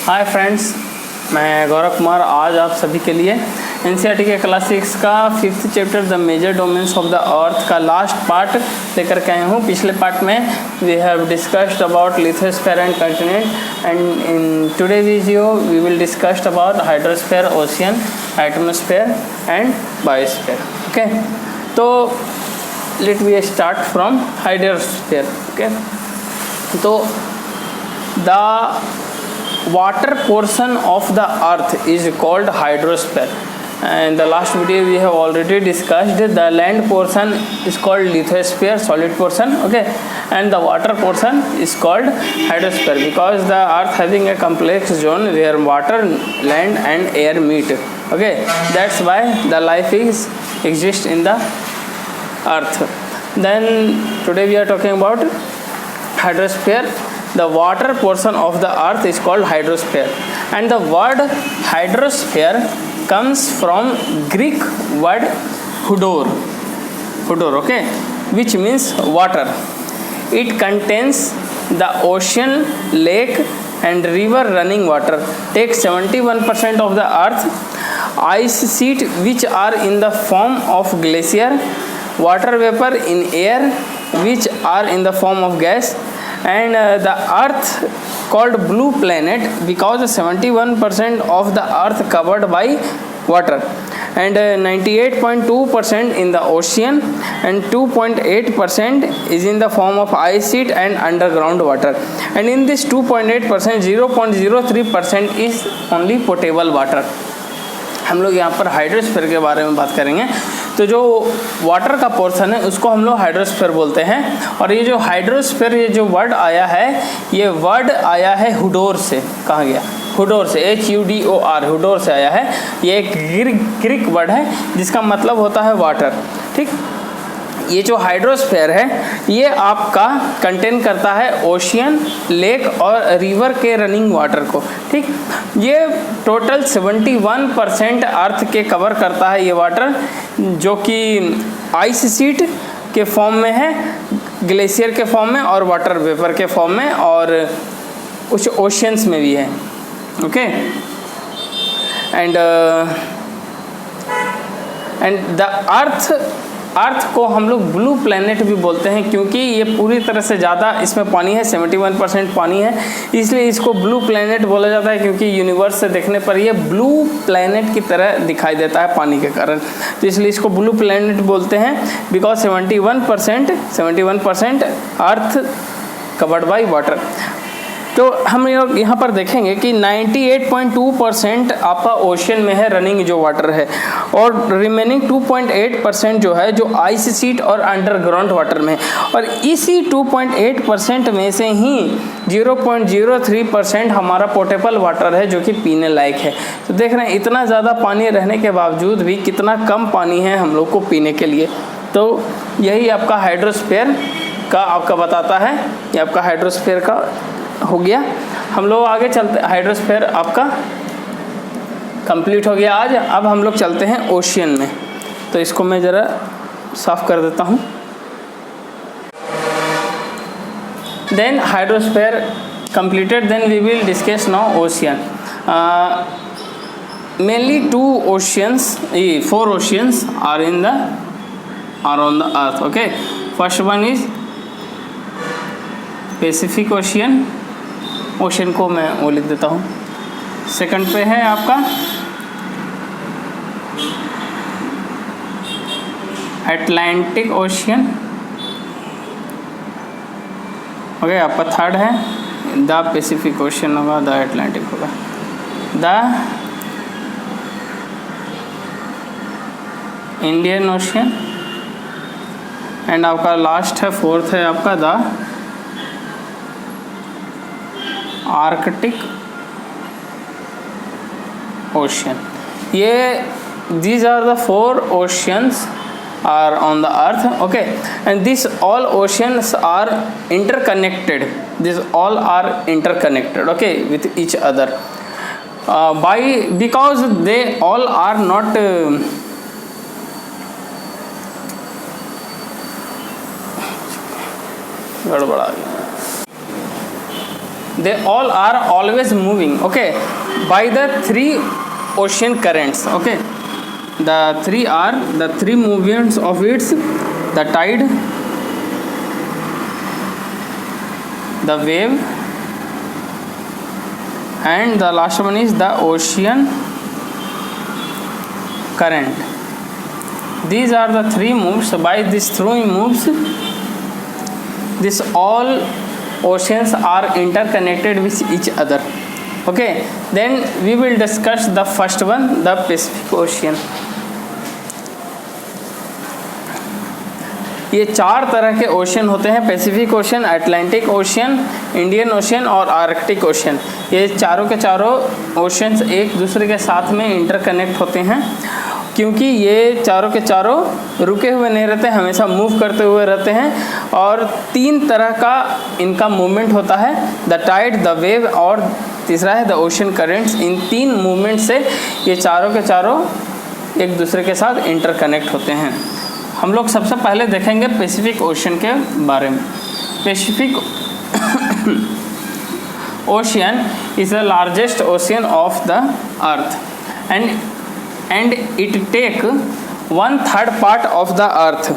Hi friends, मैं गौरव कुमार आज आप सभी के लिए एनसीईआरटी के क्लास 6 का 5th chapter the major domains of the earth का लास्ट पार्ट लेकर के आए हूँ। पिछले पार्ट में we have discussed about lithosphere and continent and in today video we will discussed about hydrosphere, ocean, atmosphere and biosphere. Okay, तो let we start from hydrosphere. Okay, तो the water portion of the earth is called hydrosphere, and the last video we have already discussed the land portion is called lithosphere, solid portion, okay, and the water portion is called hydrosphere because the earth having a complex zone where water, land and air meet. Okay, that's why the life is exist in the earth. Then today we are talking about hydrosphere. The water portion of the earth is called hydrosphere, and the word hydrosphere comes from Greek word hudor, okay, which means water. It contains the ocean, lake and river running water. Takes 71% of the earth, ice sheet which are in the form of glacier, water vapor in air which are in the form of gas, and the earth called blue planet because 71% of the earth covered by water, and 98.2% in the ocean, and 2.8% is in the form of ice sheet and underground water, and in this 2.8% 0.03% is only potable water. हम लोग यहाँ पर hydrosphere के बारे में बात करेंगे। तो जो वाटर का पोर्शन है उसको हम लोग हाइड्रोस्फीयर बोलते हैं, और ये जो हाइड्रोस्फीयर ये जो वर्ड आया है, ये वर्ड आया है हुडोर से। कहाँ गया? हुडोर से, HUDOR, हुडोर से आया है। ये एक ग्रीक वर्ड है जिसका मतलब होता है वाटर। ठीक, ये जो हाइड्रोस्फीयर है ये आपका कंटेन करता है ओशियन, लेक और रिवर के रनिंग वाटर को। ठीक, ये टोटल 71% अर्थ के कवर करता है ये वाटर, जो कि आइस शीट के फॉर्म में है, ग्लेशियर के फॉर्म में और वाटर वेपर के फॉर्म में, और कुछ ओशियंस में भी है। ओके, एंड द अर्थ को हम लोग ब्लू प्लैनेट भी बोलते हैं क्योंकि ये पूरी तरह से ज़्यादा इसमें पानी है, 71% पानी है, इसलिए इसको ब्लू प्लैनेट बोला जाता है क्योंकि यूनिवर्स से देखने पर ये ब्लू प्लैनेट की तरह दिखाई देता है पानी के कारण, तो इसलिए इसको ब्लू प्लैनेट बोलते हैं because 71% earth covered by water. तो हम यहाँ पर देखेंगे कि 98.2% आपका ओशियन में है रनिंग जो वाटर है, और रिमेनिंग 2.8% जो है जो आइस शीट और अंडरग्राउंड वाटर में है, और इसी 2.8% में से ही 0.03% हमारा पोर्टेबल वाटर है जो कि पीने लायक है। तो देख रहे हैं इतना ज़्यादा पानी रहने के बावजूद भी कितना कम पानी है हम लोग को पीने के लिए। तो यही आपका हाइड्रोस्फीयर का आपका बताता है, ये आपका हाइड्रोस्फीयर का हो गया। हम लोग आगे चलते, हाइड्रोस्फीयर आपका कंप्लीट हो गया आज। अब हम लोग चलते हैं ओशियन में, तो इसको मैं ज़रा साफ कर देता हूँ। Then hydrosphere completed, then we will discuss now ocean. Mainly 4 oceans are on the earth. Okay, first one is Pacific ocean, ocean को मैं वो लिख देता हूँ। सेकंड पे है आपका अटलांटिक ओशियन। ओके, आपका थर्ड है द पैसिफिक ओशियन होगा, द अटलांटिक होगा, द इंडियन ओशियन, एंड आपका लास्ट है 4th है आपका द आर्कटिक ओशियन। ये these are the 4 oceans are on the earth. Okay, and these all oceans are interconnected. These all are interconnected, okay, with each other because they all are not गड़बड़ा गया। they all are always moving, okay, by the three ocean currents, okay. The three movements of its, the tide, the wave, and the last one is the ocean current. These are the three moves. By these three moves, this all oceans are interconnected with each other, okay. Then we will discuss the first one, the Pacific Ocean. ये चार तरह के ocean होते हैं, Pacific ocean, Atlantic ocean, Indian ocean और Arctic ocean. ये चारों के चारों ओशंस एक दूसरे के साथ में इंटरकनेक्ट होते हैं, क्योंकि ये चारों के चारों रुके हुए नहीं रहते, हमेशा मूव करते हुए रहते हैं। और तीन तरह का इनका मूवमेंट होता है, द टाइड, द वेव और तीसरा है द ओशन करेंट्स। इन तीन मूवमेंट से ये चारों के चारों एक दूसरे के साथ इंटरकनेक्ट होते हैं। हम लोग सबसे पहले देखेंगे पैसिफिक ओशन के बारे में। Pacific ocean is the largest ocean of the earth and it take 1/3 part of the earth,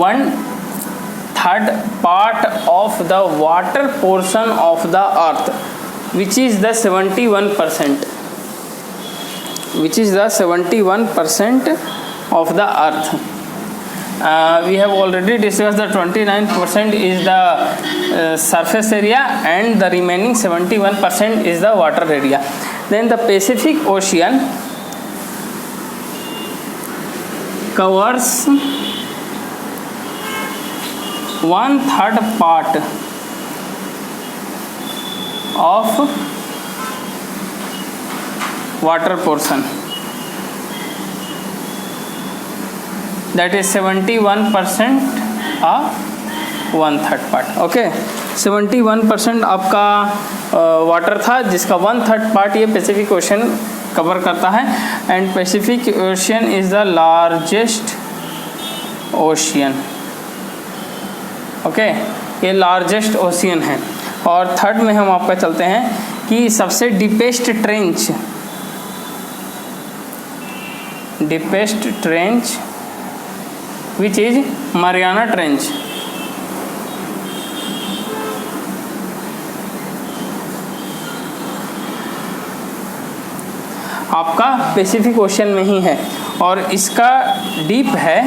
1/3 part of the water portion of the earth, which is the 71%, which is the 71% of the earth. We have already discussed the 29% is the surface area and the remaining 71% is the water area. Then the Pacific Ocean covers 1/3 part of water portion, that is 71% of 1/3 part, okay. 71% आपका water था, जिसका 1/3 part ये Pacific ocean cover करता है। And Pacific ocean is the largest ocean, okay, ये largest ocean है। और third में हम आपका चलते हैं कि सबसे deepest trench which is Mariana Trench. आपका पैसिफिक ओशन में ही है और इसका डीप है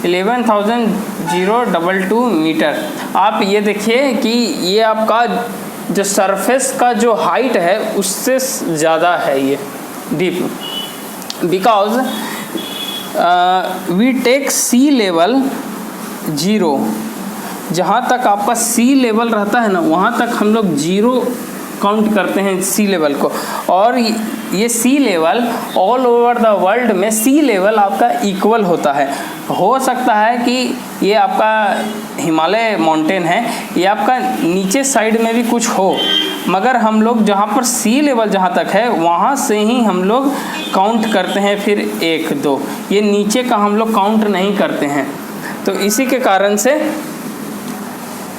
11,022 मीटर। आप ये देखिए कि ये आपका जो सरफेस का जो हाइट है उससे ज़्यादा है ये deep, because we take sea level 0, जहाँ तक आपका सी लेवल रहता है ना वहाँ तक हम लोग 0 काउंट करते हैं सी लेवल को। और ये sea level all over the world में सी लेवल आपका इक्वल होता है। हो सकता है कि ये आपका हिमालय माउंटेन है, ये आपका नीचे साइड में भी कुछ हो, मगर हम लोग जहाँ पर सी लेवल जहाँ तक है वहाँ से ही हम लोग काउंट करते हैं, फिर 1 2, ये नीचे का हम लोग काउंट नहीं करते हैं। तो इसी के कारण से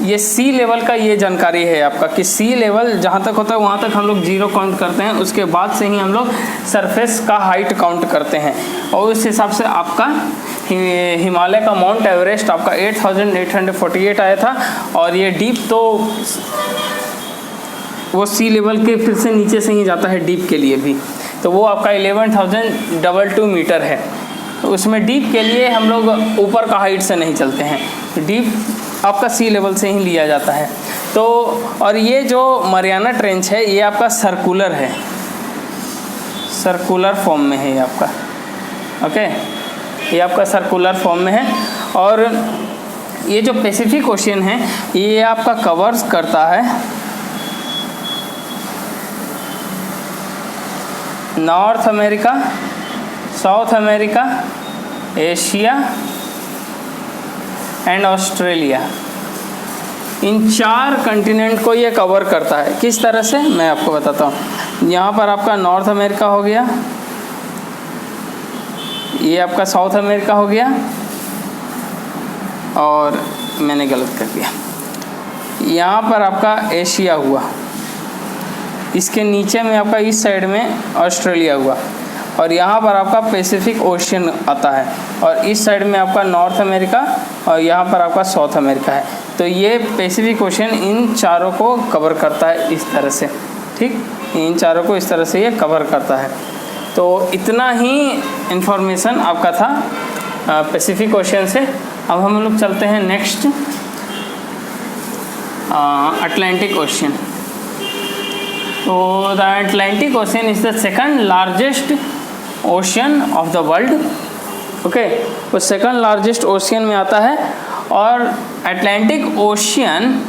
ये सी लेवल का ये जानकारी है आपका कि सी लेवल जहाँ तक होता है वहाँ तक हम लोग 0 काउंट करते हैं, उसके बाद से ही हम लोग सरफेस का हाइट काउंट करते हैं। और उस हिसाब से आपका हिमालय का माउंट एवरेस्ट आपका 8,848 आया था। और ये डीप तो वो सी लेवल के फिर से नीचे से ही जाता है डीप के लिए भी, तो वो आपका 11,022 मीटर है। तो उसमें डीप के लिए हम लोग ऊपर का हाइट से नहीं चलते हैं, डीप आपका सी लेवल से ही लिया जाता है। तो और ये जो मरियाना ट्रेंच है ये आपका सर्कुलर है, सर्कुलर फॉर्म में है ये आपका, ओके, ये आपका सर्कुलर फॉर्म में है। और ये जो पैसिफिक ओशियन है ये आपका कवर्स करता है North America, south America, Asia and Australia. In 4 continent को ये कवर करता है। किस तरह से मैं आपको बताता हूँ। यहाँ पर आपका नॉर्थ अमेरिका हो गया, ये आपका साउथ अमेरिका हो गया, और मैंने गलत कर दिया, यहाँ पर आपका एशिया हुआ, इसके नीचे में आपका इस साइड में ऑस्ट्रेलिया हुआ, और यहाँ पर आपका पैसिफिक ओशियन आता है, और इस साइड में आपका नॉर्थ अमेरिका, और यहाँ पर आपका साउथ अमेरिका है। तो ये पैसिफिक ओशियन इन चारों को कवर करता है इस तरह से, ठीक, इन चारों को इस तरह से ये कवर करता है। तो इतना ही इंफॉर्मेशन आपका था पैसिफिक ओशियन से। अब हम लोग चलते हैं नेक्स्ट अटलांटिक ओशियन। तो the Atlantic ocean is the second largest ocean of the world. Okay, वो सेकंड लार्जेस्ट ओशियन में आता है, और Atlantic ocean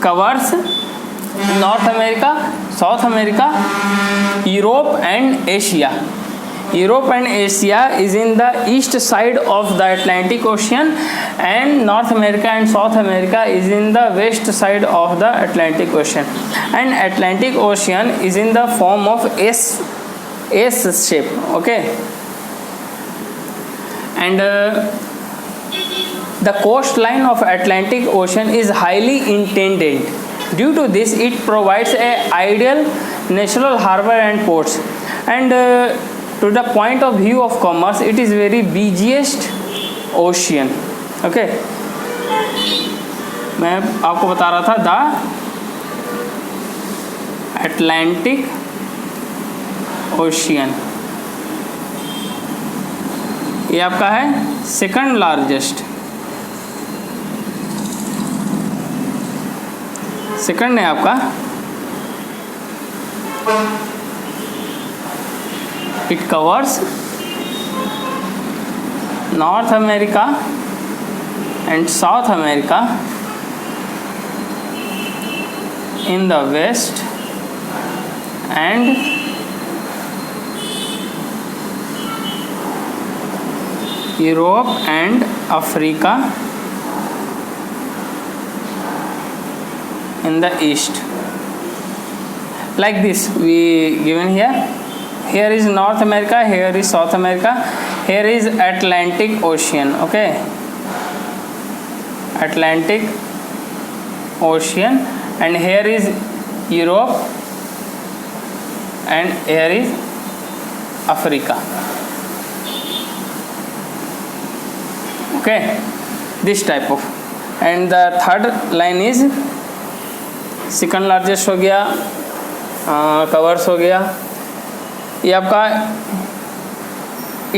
covers North America, south America, Europe and Asia. Europe and Asia is in the east side of the Atlantic Ocean, and North America and South America is in the west side of the Atlantic Ocean. And Atlantic Ocean is in the form of S shape. Okay, and the coastline of Atlantic Ocean is highly indented. Due to this, it provides a ideal natural harbor and ports, and to the point of view of commerce, it is very busiest ocean. Okay, मैं आपको बता रहा था the Atlantic ocean, ये आपका है second largest, second है आपका। It covers North America and South America in the west, and Europe and Africa in the east. Like this we given here. Here is North America, here is South America, here is Atlantic Ocean. Okay, Atlantic Ocean, and here is Europe, and here is Africa. Okay, this type of, and the third line is second largest हो गया, covers हो गया, ये आपका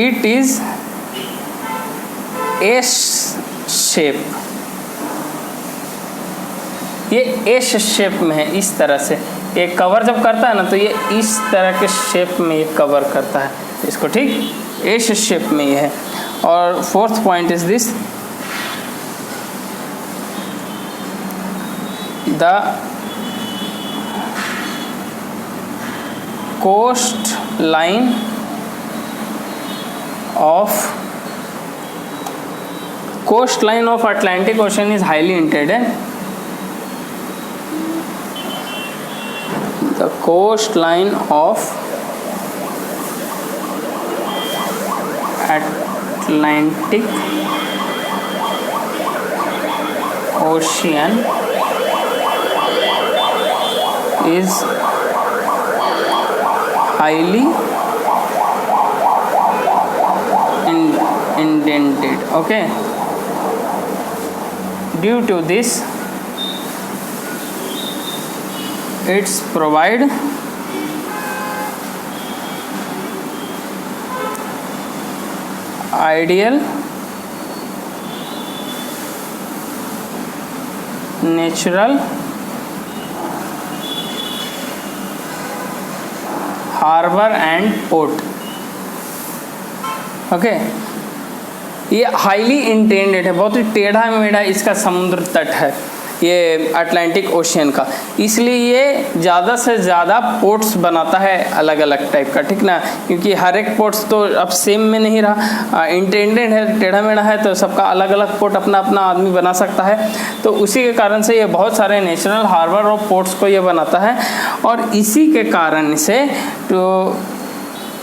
it is S shape, ये S shape में है इस तरह से। ये कवर जब करता है ना तो ये इस तरह के शेप में ये कवर करता है इसको, ठीक, एस शेप में ये है। और fourth point is this, the coastline of Atlantic Ocean is highly indented. The coastline of Atlantic Ocean is highly indented. Okay, due to this, it's provide ideal natural harbour and port. Okay, ये highly intended है, बहुत ही टेढ़ा मेढ़ा इसका समुद्र तट है ये अटलांटिक ओशियन का, इसलिए ये ज़्यादा से ज़्यादा पोर्ट्स बनाता है अलग अलग टाइप का, ठीक ना, क्योंकि हर एक पोर्ट्स तो अब सेम में नहीं रहा, इंटेंडेड है, टेढ़ा मेढ़ा है, तो सबका अलग अलग पोर्ट अपना अपना आदमी बना सकता है। तो उसी के कारण से ये बहुत सारे नेशनल हार्बर और पोर्ट्स को ये बनाता है, और इसी के कारण से तो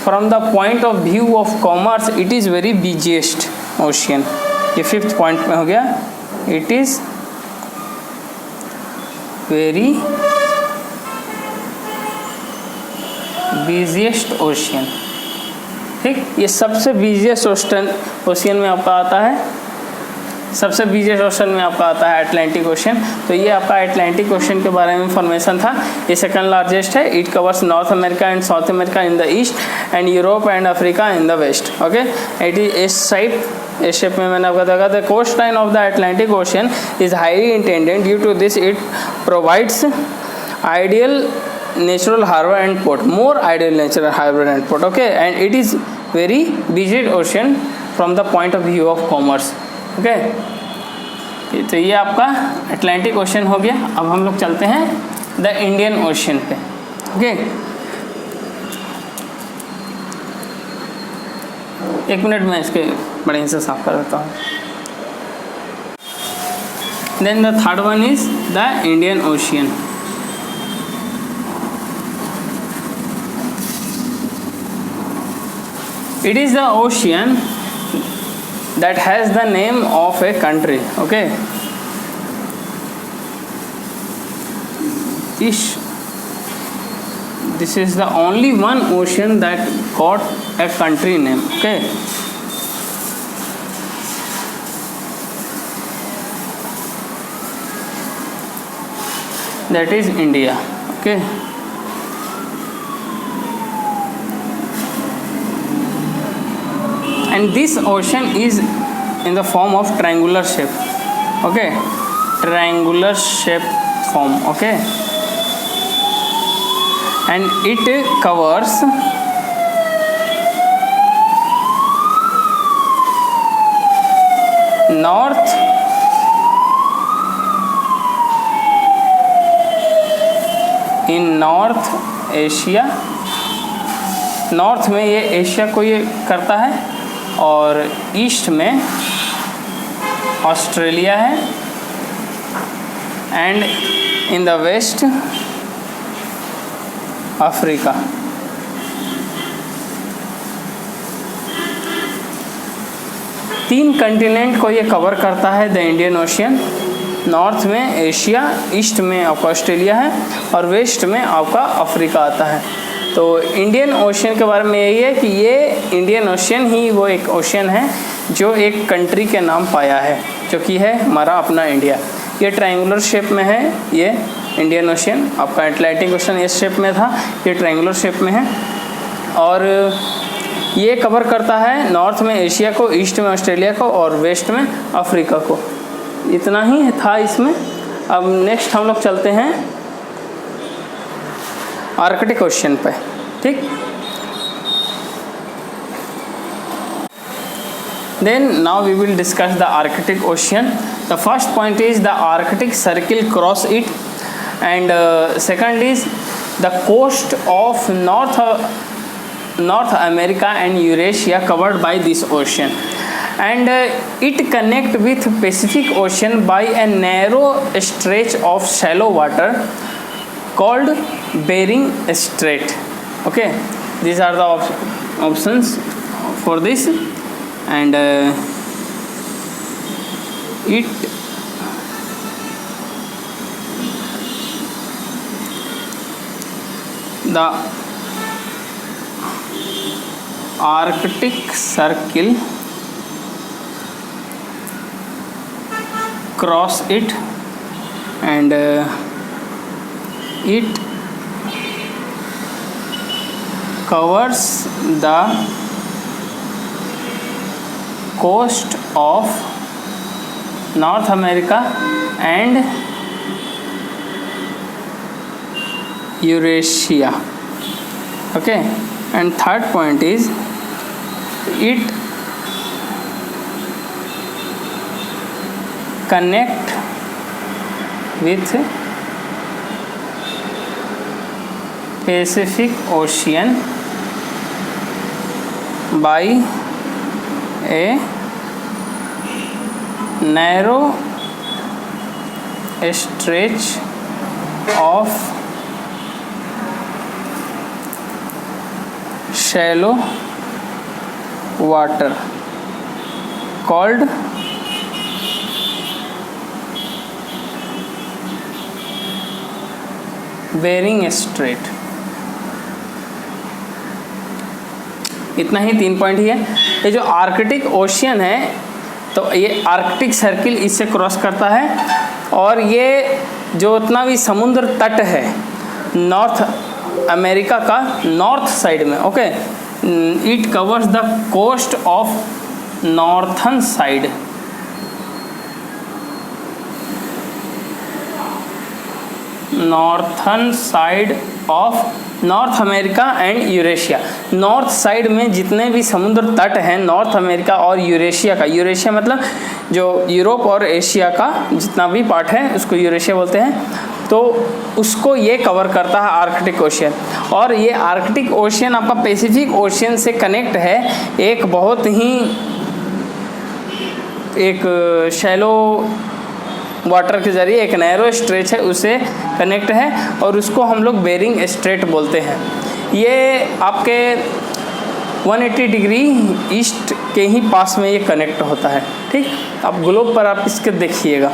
from the point of view of commerce it is very busiest ocean. ये फिफ्थ पॉइंट में हो गया, it is very busiest ocean. ठीक, ये सबसे बिजिएस्ट ओशियन में आपका आता है, सबसे बिजिएस्ट ओशन में आपका आता है अटलांटिक ओशन। तो ये आपका अटलांटिक ओशन के बारे में इंफॉर्मेशन था। ये सेकंड लार्जेस्ट है। It covers North America and South America in the east and Europe and Africa in the west. Okay, it is इस शेप में मैंने आपको देखा। The coast line of the Atlantic ocean is highly intended, due to this it provides ideal natural harbor and port, more ideal natural harbor and port. Okay, and it is very busy ocean from the point of view of commerce. Okay, तो ये आपका Atlantic ocean हो गया। अब हम लोग चलते हैं द इंडियन ओशन पे। ओके, एक मिनट में इसके बढ़िया से साफ कर देता हूँ। Then the third one is the Indian ocean. It is the ocean that has the name of a country. Okay, this is the only one ocean that got a country name. Okay, that is India. Okay, and this ocean is in the form of triangular shape. Okay, triangular shape form. Okay, and it covers north in North Asia। North में ये Asia को ये करता है और east में Australia है and in the west Africa. तीन कंटिनेंट को ये कवर करता है द इंडियन ओशियन। नॉर्थ में एशिया, ईस्ट में आपका ऑस्ट्रेलिया है और वेस्ट में आपका अफ्रीका आता है। तो इंडियन ओशियन के बारे में यही है कि ये इंडियन ओशियन ही वो एक ओशियन है जो एक कंट्री के नाम पाया है, जो कि है हमारा अपना इंडिया। ये ट्रायंगुलर शेप में है ये इंडियन ओशियन। आपका अटलांटिक ओशन इस शेप में था, ये ट्रायंगुलर शेप में है और ये कवर करता है नॉर्थ में एशिया को, ईस्ट में ऑस्ट्रेलिया को और वेस्ट में अफ्रीका को। इतना ही था इसमें। अब नेक्स्ट हम लोग चलते हैं आर्कटिक ओशन पे। ठीक, then now we will discuss the Arctic Ocean. The first point is the Arctic Circle cross it, and second is the coast of North America and Eurasia covered by this ocean, and it connect with Pacific Ocean by a narrow stretch of shallow water called Bering Strait. Okay, these are the options for this, and it the Arctic Circle cross it, and it covers the coast of North America and Eurasia. Okay, and third point is it connect with Pacific Ocean by a narrow stretch of shallow water called Bering Strait. इतना ही 3 point ही है। ये जो Arctic ocean है, तो ये Arctic circle इससे cross करता है, और ये जो उतना भी समुद्र तट है नॉर्थ अमेरिका का नॉर्थ साइड में, okay, it covers the coast of northern side, northern side of North America and Eurasia. North side में जितने भी समुद्र तट हैं नॉर्थ अमेरिका और यूरेशिया का, यूरेशिया मतलब जो यूरोप और एशिया का जितना भी पार्ट है उसको यूरेशिया बोलते हैं, तो उसको ये कवर करता है आर्कटिक ओशियन। और ये आर्कटिक ओशियन आपका पैसिफिक ओशियन से कनेक्ट है, एक बहुत ही एक शैलो वाटर के जरिए, एक नैरो स्ट्रेच है उसे कनेक्ट है, और उसको हम लोग बेरिंग स्ट्रेट बोलते हैं। ये आपके 180 डिग्री ईस्ट के ही पास में ये कनेक्ट होता है, ठीक। अब ग्लोब पर आप इसके देखिएगा,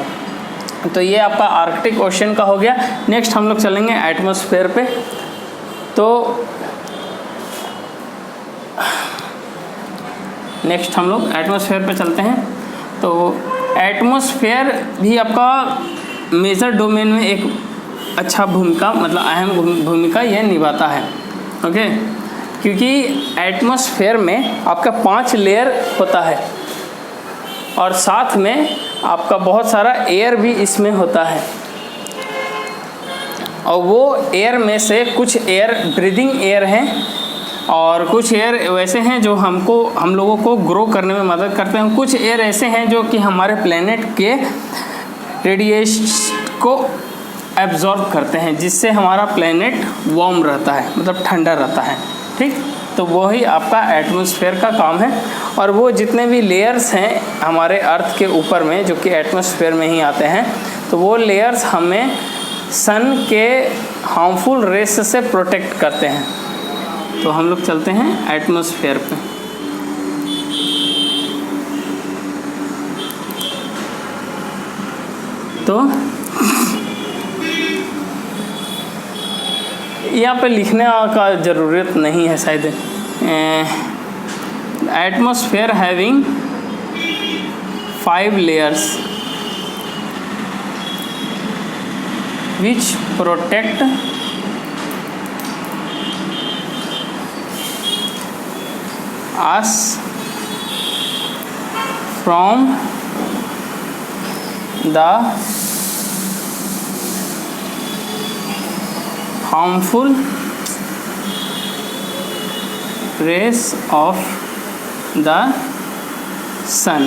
तो ये आपका आर्कटिक ओशियन का हो गया। नेक्स्ट हम लोग चलेंगे एटमॉस्फेयर पे। तो नेक्स्ट हम लोग एटमॉस्फेयर पे चलते हैं। तो एटमॉस्फेयर भी आपका मेजर डोमेन में एक अच्छा भूमिका, मतलब अहम भूमिका यह निभाता है, ओके। क्योंकि एटमॉस्फेयर में आपका 5 लेयर होता है, और साथ में आपका बहुत सारा एयर भी इसमें होता है, और वो एयर में से कुछ एयर ब्रीदिंग एयर हैं, और कुछ एयर वैसे हैं जो हम लोगों को ग्रो करने में मदद करते हैं। कुछ एयर ऐसे हैं जो कि हमारे प्लेनेट के रेडिएशन को एब्जॉर्ब करते हैं, जिससे हमारा प्लेनेट वार्म रहता है, मतलब ठंडा रहता है, ठीक। तो वही आपका एटमॉस्फेयर का काम है। और वो जितने भी लेयर्स हैं हमारे अर्थ के ऊपर में जो कि एटमॉस्फेयर में ही आते हैं, तो वो लेयर्स हमें सन के हार्मफुल रेस से प्रोटेक्ट करते हैं। तो हम लोग चलते हैं एटमॉस्फेयर पे। तो यहाँ पे लिखने का ज़रूरत नहीं है शायद। Atmosphere having 5 layers which protect us from the harmful rays of the sun,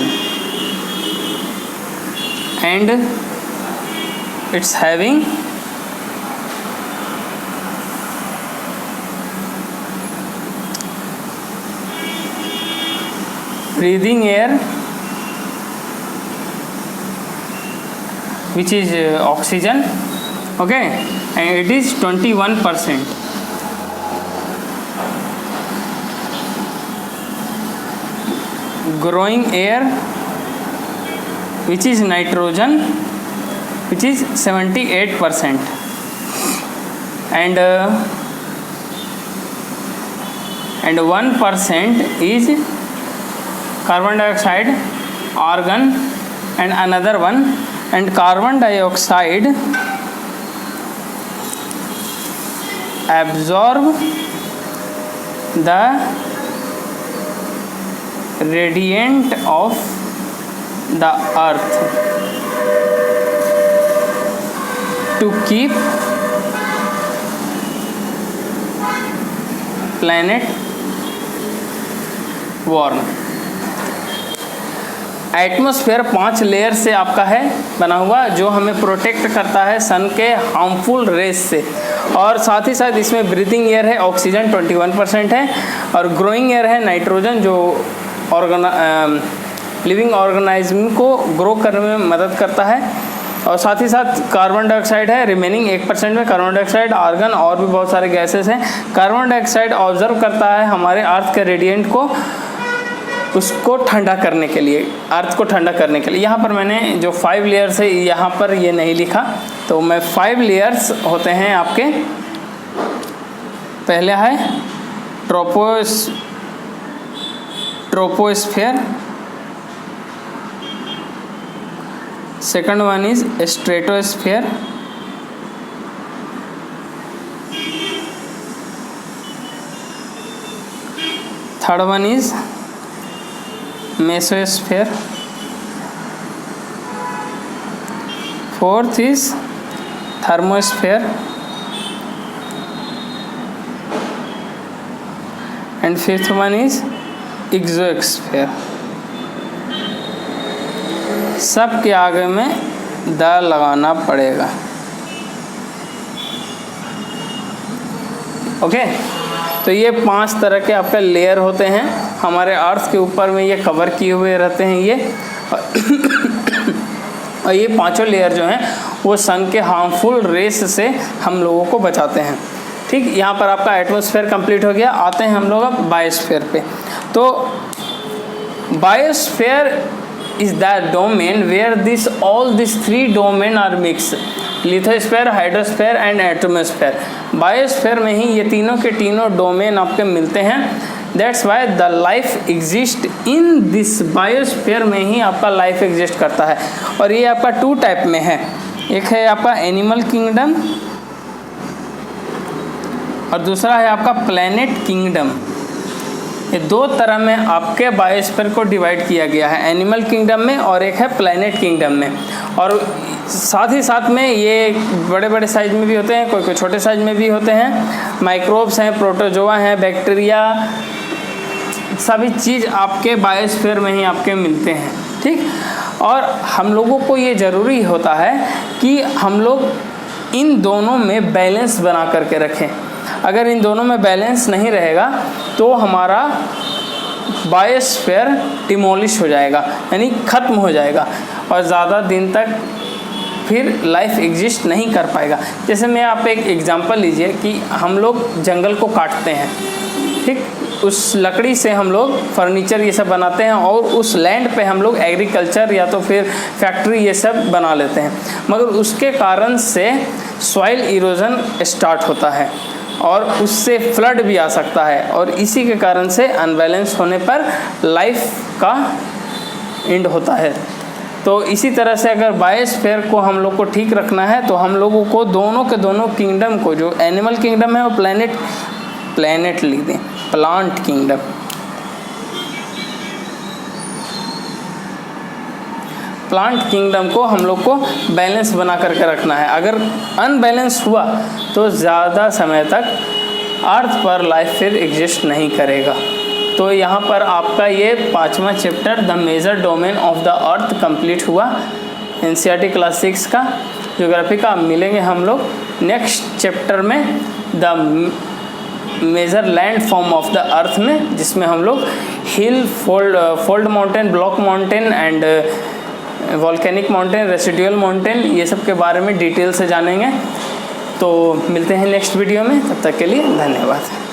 and it's having breathing air which is oxygen, okay, and it is 21%. Growing air which is nitrogen which is 78%, and 1% is carbon dioxide, argon, and another one, and carbon dioxide absorb the radiant of the earth to keep planet warm। Atmosphere 5 layer से आपका है बना हुआ, जो हमें protect करता है सन के हार्मफुल रेस से। और साथ ही साथ इसमें ब्रीथिंग एयर है, ऑक्सीजन 21% है, और ग्रोइंग एयर है नाइट्रोजन, जो लिविंग ऑर्गेनिज्म को ग्रो करने में मदद करता है। और साथ ही साथ कार्बन डाइऑक्साइड है रिमेनिंग 1% में, कार्बन डाइऑक्साइड, आर्गन और भी बहुत सारे गैसेस हैं। कार्बन डाइऑक्साइड ऑब्जर्व करता है हमारे अर्थ के रेडिएंट को, उसको ठंडा करने के लिए, अर्थ को ठंडा करने के लिए। यहाँ पर मैंने जो 5 लेयर्स है यहाँ पर ये नहीं लिखा, तो मैं 5 लेयर्स होते हैं आपके। पहला है troposphere, second one is stratosphere, third one is mesosphere, fourth is thermosphere, and fifth one is exosphere. सब के आगे में द लगाना पड़ेगा। ओके, तो ये 5 तरह के आपका लेयर होते हैं हमारे अर्थ के ऊपर में, ये कवर किए हुए रहते हैं ये। और ये 5 लेयर जो हैं वो सन के हार्मफुल रेस से हम लोगों को बचाते हैं। ठीक, यहाँ पर आपका एटमॉस्फेयर कंप्लीट हो गया। आते हैं हम लोग अब बायोस्फीयर पे। तो biosphere is the domain where all these 3 domain are mix, lithosphere, hydrosphere and atmosphere. Biosphere में ही ये तीनों के तीनों डोमेन आपके मिलते हैं। That's why the life exist in this biosphere में ही आपका लाइफ एग्जिस्ट करता है। और ये आपका 2 टाइप में है, एक है आपका एनिमल किंगडम और दूसरा है आपका प्लैनेट किंगडम। ये 2 तरह में आपके बायोस्फीयर को डिवाइड किया गया है, एनिमल किंगडम में और एक है प्लैनेट किंगडम में। और साथ ही साथ में ये बड़े बड़े साइज में भी होते हैं, कोई कोई छोटे साइज में भी होते हैं। माइक्रोब्स हैं, प्रोटोजोआ हैं, बैक्टीरिया, सभी चीज़ आपके बायोस्फीयर में ही आपके मिलते हैं। ठीक, और हम लोगों को ये ज़रूरी होता है कि हम लोग इन दोनों में बैलेंस बना करके रखें। अगर इन दोनों में बैलेंस नहीं रहेगा तो हमारा बायोस्फीयर डिमोलिश हो जाएगा, यानी ख़त्म हो जाएगा और ज़्यादा दिन तक फिर लाइफ एग्जिस्ट नहीं कर पाएगा। जैसे मैं आप एक एग्जांपल लीजिए कि हम लोग जंगल को काटते हैं, ठीक, उस लकड़ी से हम लोग फर्नीचर ये सब बनाते हैं और उस लैंड पे हम लोग एग्रीकल्चर या तो फिर फैक्ट्री ये सब बना लेते हैं, मगर उसके कारण से सॉइल इरोजन स्टार्ट होता है और उससे फ्लड भी आ सकता है और इसी के कारण से अनबैलेंस होने पर लाइफ का एंड होता है। तो इसी तरह से अगर बायोस्फीयर को हम लोग को ठीक रखना है तो हम लोगों को दोनों के दोनों किंगडम को, जो एनिमल किंगडम है और प्लैनेट लिख दें, प्लांट किंगडम, प्लांट किंगडम को हम लोग को बैलेंस बना करके रखना है। अगर अनबैलेंस हुआ तो ज़्यादा समय तक अर्थ पर लाइफ फिर एग्जिस्ट नहीं करेगा। तो यहाँ पर आपका ये 5वां chapter the major domain of the earth complete हुआ एनसीईआरटी क्लास 6 का ज्योग्राफी का। मिलेंगे हम लोग नेक्स्ट चैप्टर में the major land form of the earth में, जिसमें हम लोग hill, fold mountain, block mountain and volcanic mountain, residual mountain, ये सब के बारे में डिटेल से जानेंगे। तो मिलते हैं नेक्स्ट वीडियो में, तब तक के लिए धन्यवाद।